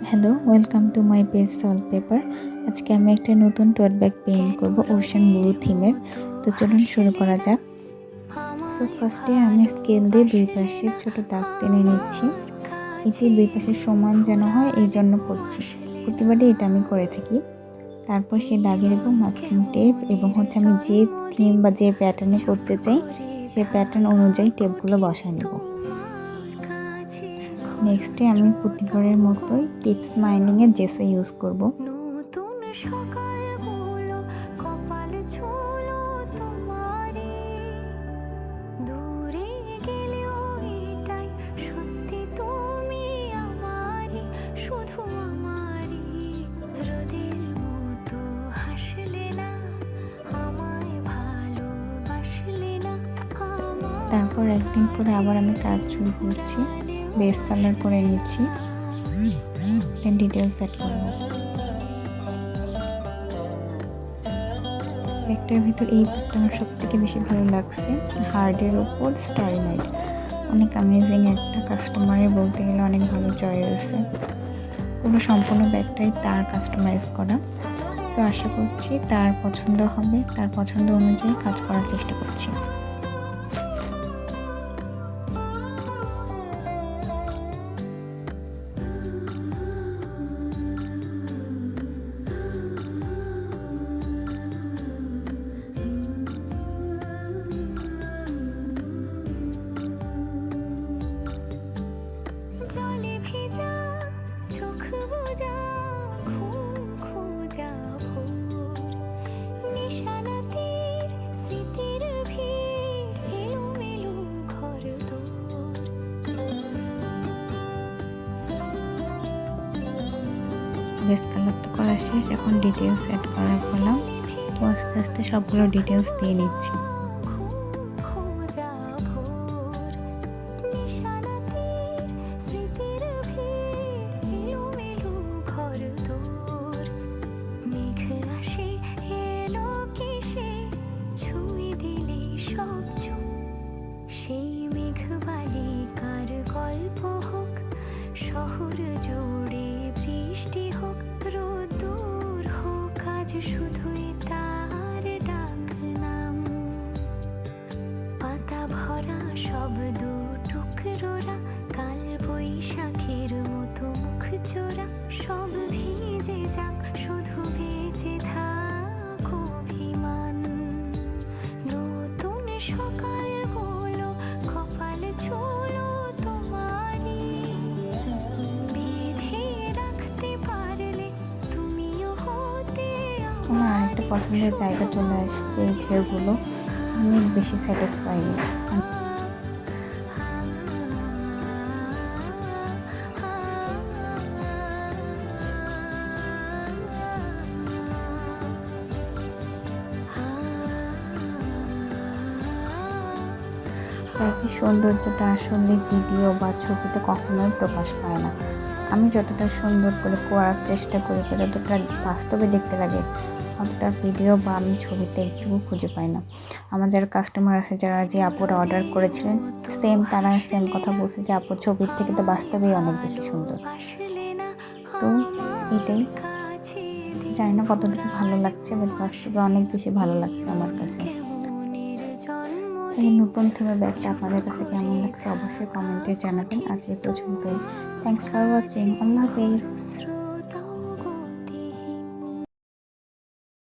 Hello, welcome to my page salt paper. আজকে আমি একটা নতুন টোট ব্যাগ পেইন্ট করব ওশান ব্লু থিমের। তো চলুন শুরু করা যাক। সো ফার্স্টে আমি স্কেল দিয়ে দুই পাশে ছোট দাগ টেনে নিচ্ছি। এটি দুই পাশে সমান যেন হয় এই জন্য করছি। প্রতিবারই এটা আমি করে থাকি। তারপর সেই দাগের এবং মাস্কিং টেপ এবং আমি যে থিম বা যে প্যাটার্নে করতে চাই সেই প্যাটার্ন অনুযায়ী টেপগুলো বসায় নেব। নেক্সটে আমি প্রতিবারের মতোই টিপ স্মাইলিংয়ের জেসো ইউজ করব। তারপর একদিন পরে আবার আমি কাজ শুরু করছি, বেস কালার করে নিচ্ছি, দেন ডিটেলস সেট করব। ব্যাগটার ভিতর এই ব্যাগটা আমার সব থেকে বেশি ভালো লাগছে, হার্ডের ওপর স্টারি নাইট। অনেক অ্যামেজিং একটা, কাস্টমারের বলতে গেলে অনেক ভালো চয়েস আছে। পুরো সম্পূর্ণ ব্যাগটাই তার কাস্টমাইজ করা। তো আশা করছি তার পছন্দ হবে, তার পছন্দ অনুযায়ী কাজ করার চেষ্টা করছি। জলে ভেজা চোখ বোঝা ঘুম খোঁজা ভোর, নিশানাতের স্মৃতির ভিড়, এলোমেলো ঘর দোর। বেস কালার তো করা শেষ, এখন ডিটেলস অ্যাড করার পালা। তো আস্তে আস্তে সবগুলো ডিটেলস দিয়ে নিচ্ছি। সেই মেঘবালিকার গল্প হোক, শহর জুড়ে বৃষ্টি হোক, রোদ্দুর হোক, আজ শুধুই তার ডাক নাম। পাতা ভরা শব্দ টুকরোরা, কাল বৈশাখের মতো মুখ চোরা, সব ভিজে যাক, শুধু বেঁচে থাক অভিমান। নতুন সকাল কপাল ছোলো তোমারই, বেঁধে রাখতে পারলে তুমিও হতে। আমার আরেকটা পছন্দের জায়গা চলে আসছে, এই ঢেউগুলো অনেক বেশি স্যাটিসফাইং। একই সৌন্দর্যটা আসলে ভিডিও বা ছবিতে কখনোই প্রকাশ পায় না। আমি যতটা সুন্দর করে করার চেষ্টা করি, যতটা বাস্তবে দেখতে লাগে, অতটা ভিডিও বা আমি ছবিতে একটুকু খুঁজে পাই না। আমার যারা কাস্টমার আছে, যারা যে আপুরা অর্ডার করেছিলেন, তারা সেম কথা বলছে যে আপু ছবির থেকে তো বাস্তবেই অনেক বেশি সুন্দর। তো এটাই, জানি না কতটুকু ভালো লাগছে, বাট বাস্তবে অনেক বেশি ভালো লাগছে আমার কাছে। এই নতুন থিমের ব্যাগটা আপনাদের কাছে কেমন লাগছে অবশ্যই কমেন্টে জানাবেন। আজ এই পর্যন্তই। Thanks for watching. আল্লাহ হাফেজ।